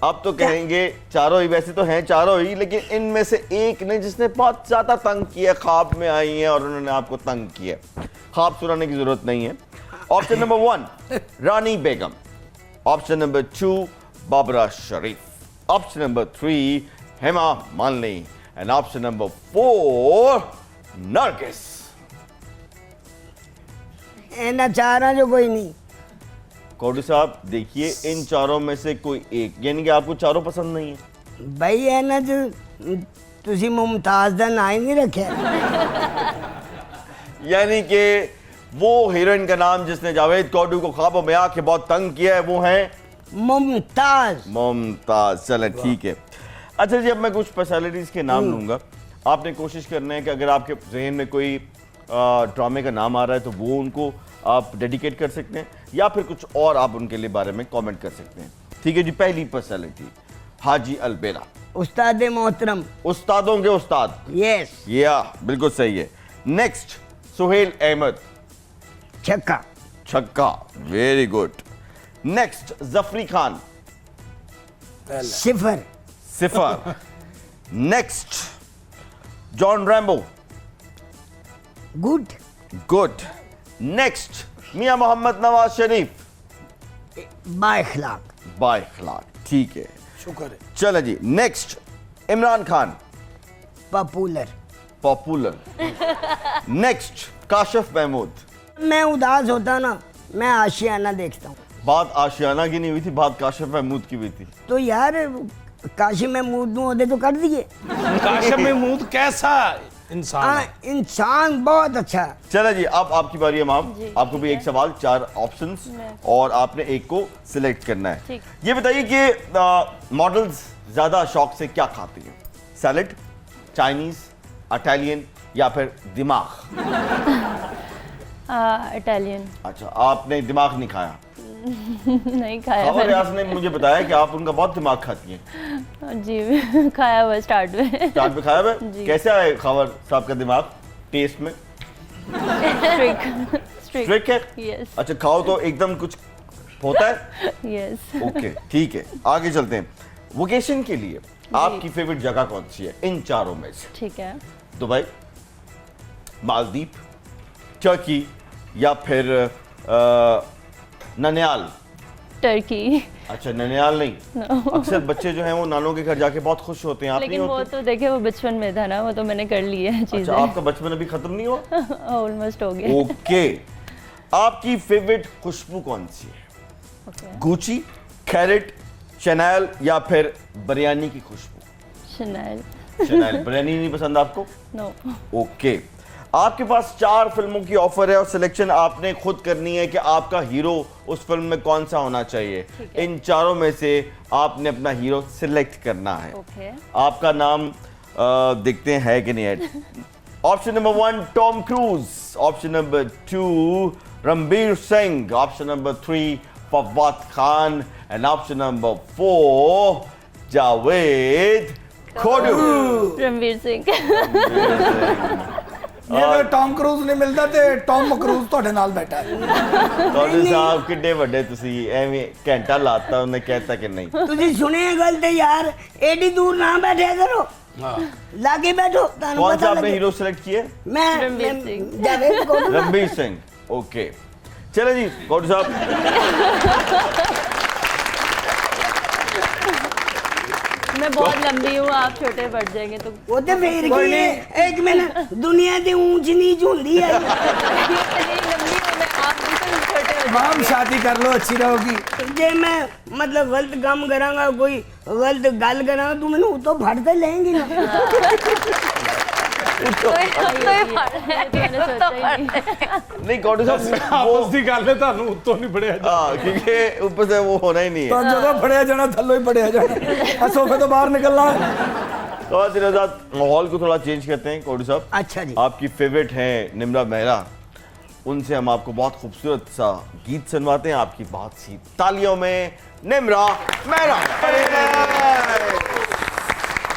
आप तो कहेंगे चारों ही, वैसे तो हैं चारों ही, लेकिन इनमें से एक ने जिसने बहुत ज्यादा तंग किया, ख्वाब में आई है और उन्होंने आपको तंग किया। ख्वाब सुनाने की जरूरत नहीं है। Option number 1 Rani Begum, option number 2 Babra Sharif, option number 3 Hema Malini, and option number 4 Nargis. ना चाह रहा जो कोई नहीं। कोडू साहब देखिए, इन 4 में से कोई एक, यानी कि आपको 4 पसंद नहीं है? भाई है ना जो तुसी मुमताज दा ना ही नहीं रखे। यानी कि वो हीरोइन का नाम जिसने जावेद कोडू को ख्वाबों में आके बहुत तंग किया है वो है मुमताज। मुमताज। चलो ठीक है। अच्छा जी, अब मैं कुछ पर्सनालिटीज के नाम लूंगा। आपने कोशिश करना है कि अगर आपके जहन में कोई ड्रामे का नाम आ रहा है तो वो उनको आप डेडिकेट कर सकते हैं, या फिर कुछ और आप उनके लिए बारे में कमेंट कर सकते हैं। ठीक है जी। पहली पर्सनालिटी हाजी अलबेला, उस्ताद मोहतरम, उस्तादों के उस्ताद। यस, या बिल्कुल सही है। नेक्स्ट सुहेल अहमद, छक्का। छक्का, very good. Next Jafri Khan, सिफर, सिफर। Next John Rambo, good, good. Next Mian Mohammad Nawaz Sharif, बाइखलाक, बाइखलाक, ठीक है। शुक्र है। चलो जी, next Imran Khan, popular. Popular. Next Kashif Mahmood. मैं उदास होता ना, मैं आशियाना देखता हूँ। बात आशियाना की नहीं हुई थी, बात काशिफ महमूद की हुई थी। तो यार काशी में मूड होते तो कर दिए। काशिफ महमूद कैसा इंसान हाँ, है? इंसान बहुत अच्छा। चलो जी, अब आपकी बारी है मैम। जी, आपको भी ठीक एक है। सवाल, 4 ऑप्शंस और आपने एक को सिलेक्ट करना है। ठीक। ये बताइए कि मॉडल्स ज्यादा शौक से क्या खाती हैं? सैलेड, चाइनीज, इटालियन या फिर दिमाग? इटालियन। अच्छा, आपने दिमाग नहीं खाया। नहीं खाया खबर मैंने। रियाज ने मुझे बताया कि आप उनका बहुत दिमाग खाती हैं। जी खाया हुआ स्टार्ट में। चाट पे खाया हुआ? जी। कैसे आए खबर साहब का दिमाग टेस्ट में? ट्रिक है? यस अच्छा, खाओ तो एकदम कुछ होता है। यस। ओके, ठीक है, आगे चलते हैं। वोकेशन के लिए आपकी फेवरेट जगह कौन सी है इन चारों में से? ठीक है। दुबई, मालदीव, टर्की या फिर ननियाल? टर्की। अच्छा, ननियाल नहीं। No. अक्सर बच्चे जो हैं वो नानों के घर जाके बहुत खुश होते हैं, आप नहीं लेकिन वो होते? तो देखे वो बचपन में था ना, वो तो मैंने कर ली है अच्छा, चीजें। आपका बचपन अभी खत्म नहीं हुआ? ऑलमोस्ट हो गया। ओके, आपकी फेवरेट खुशबू कौन सी है? ओके। गुची, कैरेट, शनैल या फिर बिरयानी की खुशबू? शनैल। शनैल। बिरयानी नहीं पसंद आपको? नो। ओके, आपके पास 4 फिल्मों की ऑफर है और सिलेक्शन आपने खुद करनी है कि आपका हीरो उस फिल्म में कौन सा होना चाहिए। ठीक है। इन चारों में से आपने अपना हीरो सिलेक्ट करना है। ओके। आपका नाम देखते हैं है कि नहीं है। Option number 1 Tom Cruise, option number 2 Ranbir Singh, option number 3 Fawad Khan and option number 4 Javed Khodu. Ranveer Singh. ये तो टॉम क्रूज नहीं मिलता ते टॉम क्रूज ਤੁਹਾਡੇ ਨਾਲ बैठा है। ਤੁਹਾਡੇ ਸਾਹਿਬ ਕਿੱਡੇ ਵੱਡੇ ਤੁਸੀਂ ਐਵੇਂ ਘੰਟਾ ਲਾਤਾ ਉਹਨੇ ਕਹਿਤਾ कि नहीं। तुझे सुने गलत यार, एडी दूर ना बैठे करो, लागे बैठो। तानु कौन सा पता आपने लगे। हीरो सेलेक्ट किए? रणबीर सिंह। जावेद को रणबीर सिंह। ओके, चले जी गौड साहब। मैं बहुत लंबी हूँ, आप छोटे पड़ जाएंगे तो। वो तो फिर कोई की नहीं। एक मिनट, दुनिया की ऊंच नीच होती है। इतनी लंबी हूँ मैं, आप बिल्कुल छोटे हो माम शादी कर लो, अच्छी रहोगी। जे मैं मतलब गलत काम करांगा, कोई गलत गल करांगा, तू मैंने तो फटते लेंगी ना। मैंने सोचा ही नहीं। नहीं गौड साहब आपस ਦੀ ਗੱਲ ਹੈ, ਤੁਹਾਨੂੰ ਉੱਤੋਂ ਨਹੀਂ ਪੜਿਆ ਜਾਂਦਾ। हाँ, क्योंकि ऊपर से वो होना ही नहीं तो है। जगह बढ़िया जाना, थल्लो ही बढ़िया जाना, सोफे तो बाहर निकलना है। तो आज दिनों रात माहौल को थोड़ा चेंज करते हैं गौड साहब। अच्छा जी। आपकी फेवरेट हैं निम्रा मेहरा, उनसे हम आपको बहुत खूबसूरत सा गीत सुनवाते हैं। आपकी बहुत सी तालियों में निम्रा मेहरा।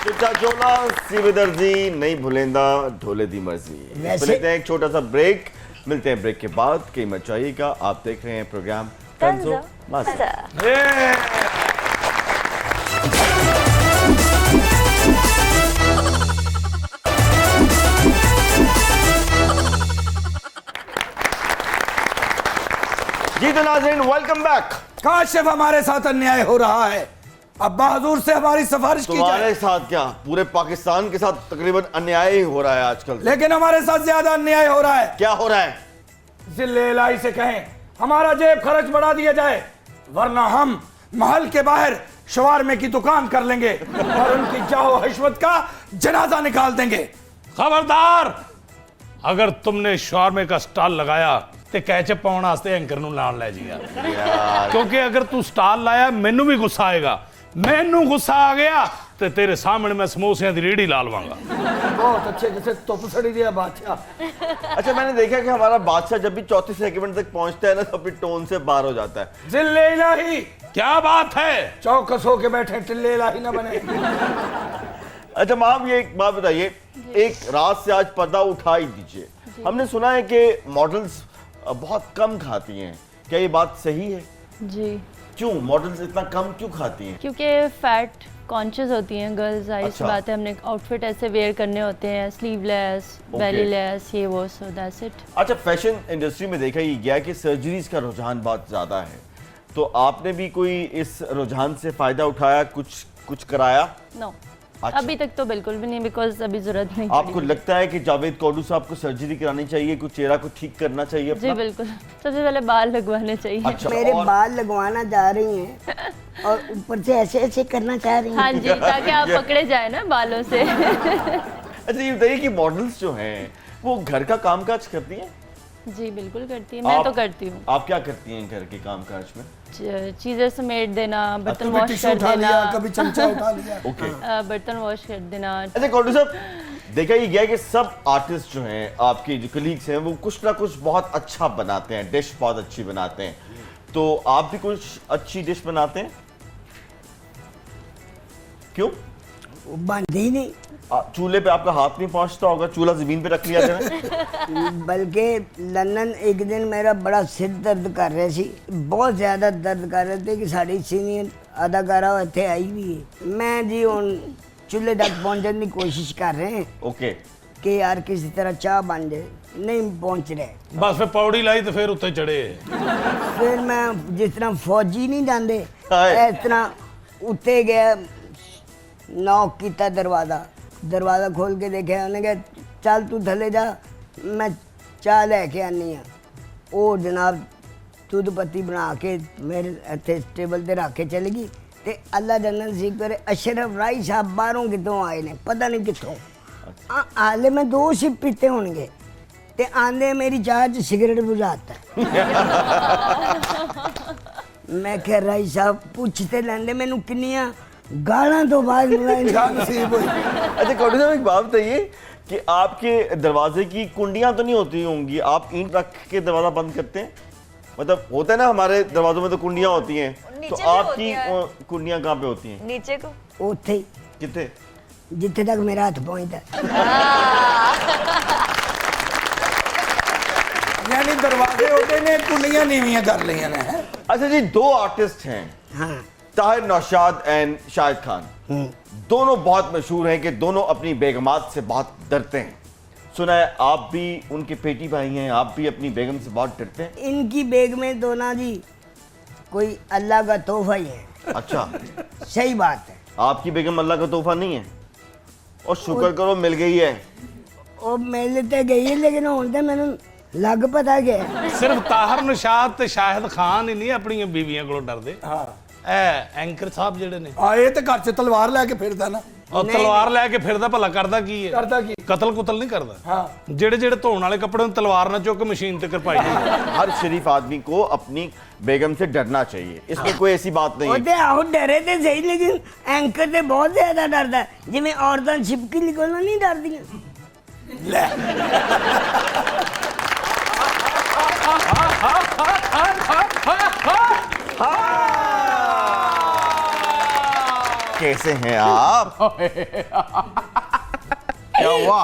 चिट्टा चोला सीवे दर्जी नहीं भूलेंदा ढोले दी मर्जी। वैसे- लेते हैं एक छोटा सा ब्रेक, मिलते हैं ब्रेक के बाद। कई मचाइएगा, आप देख रहे हैं प्रोग्राम तंजो मासा। जी तो नाज़रीन, वेलकम बैक। काशिफ हमारे साथ अन्याय हो रहा है, अब बहादुर से हमारी सिफारिश की तुम्हारे जाए। साथ क्या, पूरे पाकिस्तान के साथ तकरीबन अन्याय ही हो रहा है आजकल। लेकिन हमारे साथ ज्यादा अन्याय हो रहा है। क्या हो रहा है? जिले इलाही से कहें हमारा जेब खर्च बढ़ा दिया जाए, वरना हम महल के बाहर शवारमे की दुकान कर लेंगे और उनकी जाओ हशमत का जनाजा निकाल देंगे। खबरदार, अगर तुमने शॉर्मे का स्टॉल लगाया ਤੇ ਕੈਚਅਪ ਪਾਉਣ ਵਾਸਤੇ ਐਂਕਰ ਨੂੰ ਨਾਲ ਲੈ ਜੀਗਾ, ਕਿਉਂਕਿ ਅਗਰ ਤੂੰ ਸਟਾਲ ਲਾਇਆ ਮੈਨੂੰ ਵੀ ਗੁੱਸਾ ਆਏਗਾ। ਮੈਨੂੰ ਗੁੱਸਾ आ गया ਤੇ ਤੇਰੇ ਸਾਹਮਣੇ मैं ਸਮੋਸਿਆਂ ਦੀ ਰੇੜੀ ਲਾ ਲਵਾਂਗਾ। बहुत अच्छे जैसे तुप सड़ी दिया बादशाह। अच्छा, मैंने देखा कि हमारा बादशाह जब भी 34 सेकंड तक पहुंचता है ना तो अपनी टोन से बाहर हो जाता है। जिले इलाही क्या बात है? चौकस होके बैठे, टिल्ले इलाही ना बने। अच्छा माम, ये एक बात बताइए, एक रात से आज पर्दा उठा ही दीजिए। हमने सुना है कि मॉडल्स बहुत कम खाती हैं, क्या ये बात सही है? जी, क्यों मॉडल्स इतना कम क्यों खाती हैं? क्योंकि फैट कॉन्शियस होती हैं गर्ल्स, जाहिर सी अच्छा। बात है, हमने आउटफिट ऐसे वेयर करने होते हैं, स्लीवलेस, बेली लेस, ये वो, सो दैट्स इट। अच्छा, फैशन इंडस्ट्री में देखा ये गया कि सर्जरीज का रुझान बहुत ज़्यादा है, तो आपने भी कोई इस रुझान से फ़ायदा उठाया, कुछ कराया? नो, अच्छा। अभी तक तो बिल्कुल भी नहीं, बिकॉज अभी जरूरत नहीं आपको पड़ी। लगता है कि जावेद कौडू साहब को सर्जरी करानी चाहिए, कुछ चेहरा को ठीक करना चाहिए जी अपना? बिल्कुल, सबसे पहले बाल लगवाने चाहिए। अच्छा, मेरे और बाल लगवाना जा रही हैं और ऊपर से ऐसे ऐसे करना चाह रही हैं। हाँ जी, ताकि आप पकड़े जाए ना बालों से। अच्छा ये बताइए कि मॉडल्स जो हैं वो घर का कामकाज करती हैं? जी बिल्कुल करती है, मैं तो करती हूँ। आप क्या करती हैं घर के कामकाज में? चीजें समेट देना, बर्तन कभी वॉश टिश्यू कर उठा लिया, देना, कभी चमचा उठा लिया। ओके। बर्तन वॉश कर देना। अच्छा कौडू साहब, देखा ये गया कि सब आर्टिस्ट जो हैं आपके जो कलीग्स हैं वो कुछ ना कुछ बहुत अच्छा बनाते हैं, डिश बहुत अच्छी बनाते हैं, तो आप भी कुछ अच्छी डिश बनाते हैं? क्यों? वो बनती ही नहीं, चूल्हे पे आपका हाथ नहीं पहुंचता होगा, चूल्हा जमीन पे रख लिया जाए। बल्कि लंदन एक दिन मेरा बड़ा सिर दर्द कर रहे सी, बहुत ज़्यादा दर्द कर रहे थे कि साड़ी सीनियर अदाकारा इतने आई भी है। मैं जी हुण चूल्हे तक पहुंचने की कोशिश कर रहे हैं ओके। कि यार किसी तरह चाह बन जाए, नहीं पहुंच रहे। बस फिर पौड़ी लाई तो फिर उत्ते चढ़े। फिर मैं जिस तरह फौजी नहीं जाते हाय। इस तरह उत्ते गया, नॉक किया दरवाज़ा खोल के देखा, उन्हें कहा चल तू थले जा, मैं चाह लैके आनी हाँ। वो जनाब दुध पत्ती बना के मेरे इतने टेबल ते रख के चली गई, ते अल्लाह जनरल सिख करे अशरफ राई साहब बाहरों कितों आए ने, पता नहीं कितों। हाले मैं 2 सिप पीते होंगे ते आंदे मेरी चाह च सिगरेट बुझाता। मैं कह राई साहब पूछते लेंदे मैनू किन्नियां गालां तो बाद नसीब हुई। अच्छा कौडू साहब एक बात बताइए कि आपके दरवाजे की कुंडियां तो नहीं होती होंगी, आप ईंट रख के दरवाजा बंद करते हैं? मतलब होता है ना हमारे दरवाजों में तो कुंडियां होती हैं, नीचे तो भी आपकी होती हैं। कुंडियां कहाँ पे होती हैं? नीचे को उत्थे ही, कितने? जिथे तक मेरा हाथ पहुंचता। यानी दरवाजे होते ने कुंडियां नीवियां कर लिया ने। अच्छा जी, 2 आर्टिस्ट हैं, हाँ ताहिर नौशाद एंड शाहिद खान, दोनों बहुत मशहूर हैं कि दोनों अपनी बेगमात से बहुत डरते हैं। सुना है आप भी उनके पेटी भाई हैं, आप भी अपनी बेगम से बहुत डरते हैं? इनकी बेग में तो ना जी कोई अल्लाह का तोहफा ही है। अच्छा, सही बात है। आपकी बेगम अल्लाह का तोहफा नहीं है? और शुक्र करो मिल गई है। वो मिल तो गई है, लेकिन हुण ते मैनू लग पता गया सिर्फ ताहर निशाद ਤੇ ਸ਼ਾਹਿਦ ਖਾਨ ਹੀ ਨਹੀਂ ਆਪਣੀਆਂ ਬੀਵੀਆਂ ਕੋਲੋਂ ਡਰਦੇ। ਹਾਂ ਇਹ ਐਂਕਰ ਸਾਹਿਬ ਜਿਹੜੇ ਨੇ, ਆਏ ਤੇ ਘਰ 'ਚ ਤਲਵਾਰ ਲੈ ਕੇ ਫਿਰਦਾ ਨਾ। ਉਹ ਤਲਵਾਰ ਲੈ ਕੇ ਫਿਰਦਾ, ਭਲਾ ਕਰਦਾ ਕੀ ਹੈ? ਕਰਦਾ ਕੀ? ਕਤਲ ਕੁਤਲ ਨਹੀਂ ਕਰਦਾ। ਹਾਂ ਜਿਹੜੇ ਧੋਣ ਵਾਲੇ ਕੱਪੜੇ ਨੂੰ ਤਲਵਾਰ ਨਾਲ ਚੁੱਕ ਮਸ਼ੀਨ ਤੇ ਕਰਪਾਈ ਜਾਂਦੇ। हर शरीफ आदमी को अपनी बेगम से डरना चाहिए, इसमें कोई ऐसी बात नहीं वो है। ते आहो डरे ते सही, लेकिन एंकर ते बहुत ज्यादा डरदा है, जिवें औरतां छिपकी निकलना नहीं डरदियां। ਲੈ कैसे हैं आप? क्या हुआ?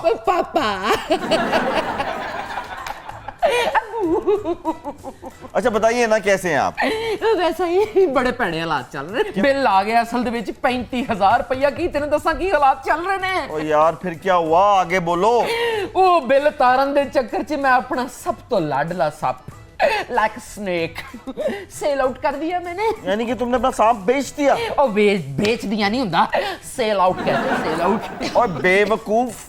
अच्छा बताइए ना, कैसे हैं आप? ਵੈਸਾ ਹੀ ਬੜੇ ਭੈੜੇ ਹਾਲਾਤ ਚੱਲ ਰਹੇ। ਬਿੱਲ ਆ ਗਿਆ ਅਸਲ ਦੇ ਵਿੱਚ 35000 ਰੁਪਇਆ। ਕੀ ਤੈਨੂੰ ਦੱਸਾਂ ਕੀ ਹਾਲਾਤ ਚੱਲ ਰਹੇ ਨੇ। ओ यार फिर क्या हुआ, आगे बोलो। ਉਹ ਬਿੱਲ ਤਾਰਨ ਦੇ ਚੱਕਰ 'ਚ ਮੈਂ ਆਪਣਾ ਸਭ ਤੋਂ ਲਾਡਲਾ ਸੱਪ लाइक स्नेक सेल आउट कर दिया मैंने। यानी कि तुमने अपना सांप बेच दिया? और बेच दिया नहीं होता, सेल आउट कहते हैं, सेल आउट। और बेवकूफ,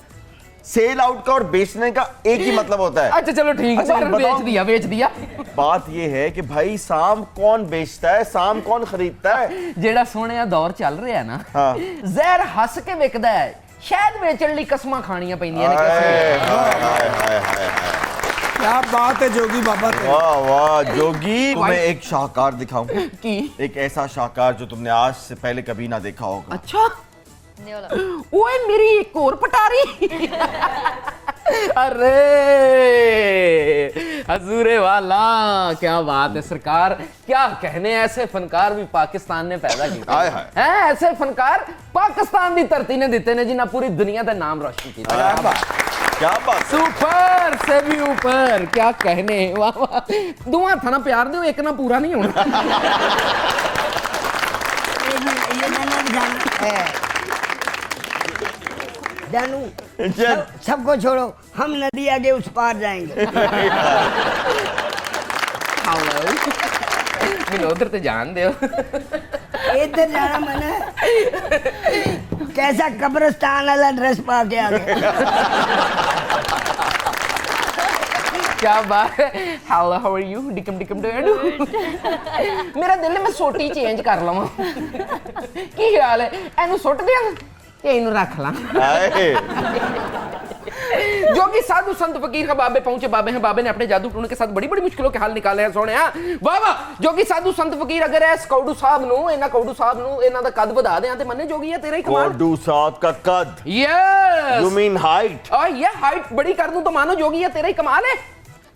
सेल आउट का और बेचने का एक ही मतलब होता है। अच्छा चलो ठीक है, अच्छा, मगर बताओ। बेच दिया। बात ये है कि भाई सांप कौन बेचता है, सांप कौन खरीदता है? ਜਿਹੜਾ ਸੋਹਣਿਆ ਦੌਰ ਚੱਲ ਰਿਹਾ ਨਾ, ਹਾਂ। ਜ਼ਹਿਰ ਹੱਸ ਕੇ ਵਿਕਦਾ ਹੈ, ਸ਼ਾਇਦ ਵੇਚਣ ਲਈ ਕਸਮਾਂ ਖਾਣੀਆਂ ਪੈਂਦੀਆਂ ਨੇ हाय, ਕਿਸੇ हाय, हाय, हाय, हाय, हाय। क्या बात है जोगी बाबा तेरी। वाह वाह जोगी, तुम्हें एक शाहकार दिखाऊं, की। एक ऐसा शाहकार जो तुमने आज से पहले कभी ना देखा होगा। अच्छा नहीं वाला। ओए मेरी एक और पटारी। अरे हजूरे वाला, क्या बात है सरकार, क्या कहने, ऐसे फनकार भी पाकिस्तान ने पैदा किए हाय हाय। हैं। ऐसे फनकार पाकिस्तान की धरती ने दिते ने जिन्हें पूरी दुनिया का नाम रोशन किया। क्या बात। सुपर से भी ऊपर, क्या कहने, वाह वाह। दुआ था ना प्यार दो, एक ना पूरा नहीं होना। ये मैंने भी जाना जानू, सबको छोड़ो, हम नदी आगे उस पार जाएंगे। मैंने उधर तो जान दो। इधर जाना मना कैसा कब्रिस्तान वाला ड्रेस पा के आ गए। क्या बात है। हाउ आर यू डिकम डिकम डू। मेरा दिल मैं सोटी चेंज कर लवां। की हाल है, एनू सुट दिया ते इनू रख ला। जो कि साधु संत फकीर का बाबे पहुंचे, बाबे हैं, बाबे ने अपने जादू टूने के साथ बड़ी बड़ी मुश्किलों के हल निकाले हैं। सोने वाह वाह। जो कि साधु संत फकीर अगर इस कौडू साहब नु इना कौडू साहब नु इना दा कद बढ़ा दे ते मन्ने जोगी है तेरा ही कमाल। कौडू साहब का कद, यस यू मीन हाइट। ये हाइट बड़ी कर दूं तो मानो जोगी है तेरा ही कमाल है।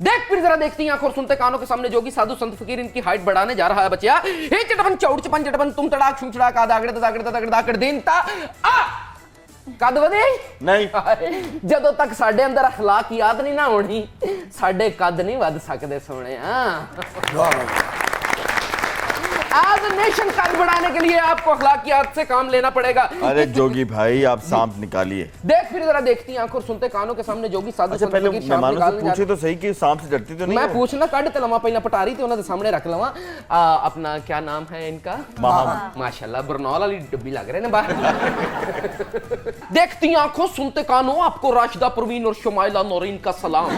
देख फिर जरा देखती हैं आंखों और सुनते कानों के सामने जोगी साधु संत फकीर इनकी हाइट बढ़ाने जा रहा है बच्चा। हे चटपन चौड़ चपन चटपन तुम तड़ाक छुम छड़ा का दागड़े दागड़े दागड़े दागड़ देनता आ कद वधे नहीं। ਜਦੋਂ तक साडे अंदर अखलाकियात नहीं ना होनी साडे कद नहीं वध सकते सोने। आज नेशन कद बढ़ाने के लिए आपको अखलाकियात से काम लेना पड़ेगा। अरे जोगी भाई आप सांप निकालिए। देख फिर जरा देखती हैं आंखों और सुनते कानों के सामने जोगी साधु अच्छा संत पहले फकीर सांप मेहमानों से निकालने जा पूछे तो सही कि सांप से डरती तो नहीं मैं हो? पूछना कड ते लवा पहला पटारी ते उन्होंने सामने रख लवा। अपना क्या नाम है इनका? माशाल्लाह बरनौल वाली डब्बी लग रहे हैं बाहर। देखती आंखों सुनते कानों आपको राशिदा परवीन और शुमाइला नौरीन का सलाम।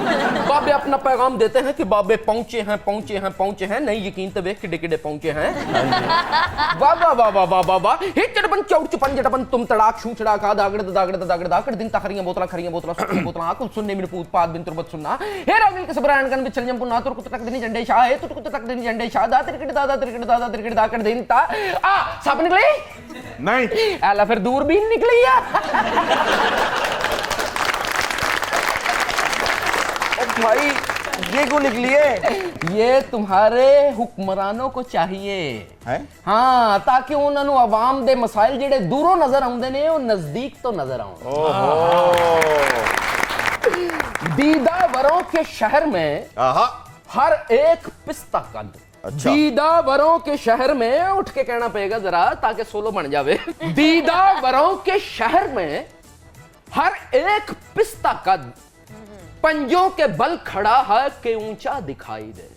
बाबे अपना पैगाम देते हैं कि बाबे पहुंचे हैं पहुंचे हैं पहुंचे हैं। नहीं यकीन तो देख किडे किडे पहुंचे हैं। वाह वाह वाह वाह वाह वाह। हे चटपन चौड़ चपन चटपन तुम तड़ाक छू छड़ा का दागड़ दागड़ दागड़ दागड़ दिन तखरियां बोतला सुखियां बोतला आकुल सुनने में पूत पाद बिन तुरबत सुनना। हे राविल के सबरान गन बिचल जम पुना तुर कुत तक दिन झंडे शाह है तुर कुत तक दिन झंडे शाह दा तिरकट दाकड़ दिन ता आ सब निकले नहीं। आला फिर दूरबीन निकली है। भाई ये क्यों निकली है? ये तुम्हारे हुक्मरानों को चाहिए है? हाँ ताकि उन्होंने आवाम दे मसाइल जेड़े दूरों नजर आउंदे ने वो नजदीक तो नजर आउंदे। दीदावरों के शहर में हर एक पिस्ता कद। अच्छा। दीदावरों के शहर में उठ के कहना पड़ेगा जरा ताकि सोलो बन जावे। दीदावरों के शहर में हर एक पिस्ता कद पंजों के बल खड़ा है कि ऊंचा दिखाई दे।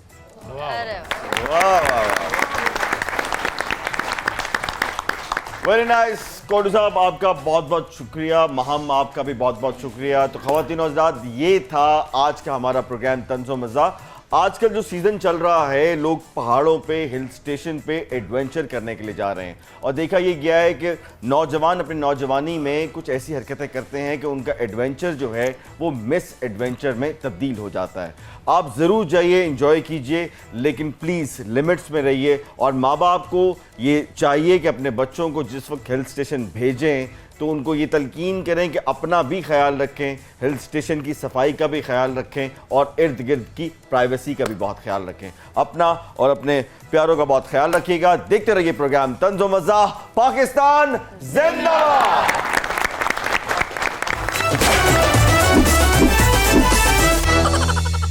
Very nice. कोडू साहब आपका बहुत बहुत शुक्रिया। महम आपका भी बहुत बहुत शुक्रिया। तो ख़वातीन और हज़रात ये था आज का हमारा प्रोग्राम तंज़ो मज़ा। आजकल जो सीज़न चल रहा है लोग पहाड़ों पे हिल स्टेशन पे एडवेंचर करने के लिए जा रहे हैं और देखा ये गया है कि नौजवान अपनी नौजवानी में कुछ ऐसी हरकतें करते हैं कि उनका एडवेंचर जो है वो मिस एडवेंचर में तब्दील हो जाता है। आप ज़रूर जाइए, एंजॉय कीजिए, लेकिन प्लीज़ लिमिट्स में रहिए। और माँ बाप को ये चाहिए कि अपने बच्चों को जिस वक्त हिल स्टेशन भेजें तो उनको ये तलकीन करें कि अपना भी ख्याल रखें, हिल स्टेशन की सफाई का भी ख्याल रखें और इर्द गिर्द की प्राइवेसी का भी बहुत ख्याल रखें। अपना और अपने प्यारों का बहुत ख्याल रखिएगा। देखते रहिए प्रोग्राम तंज़ो मज़ा। पाकिस्तान जिंदाबाद।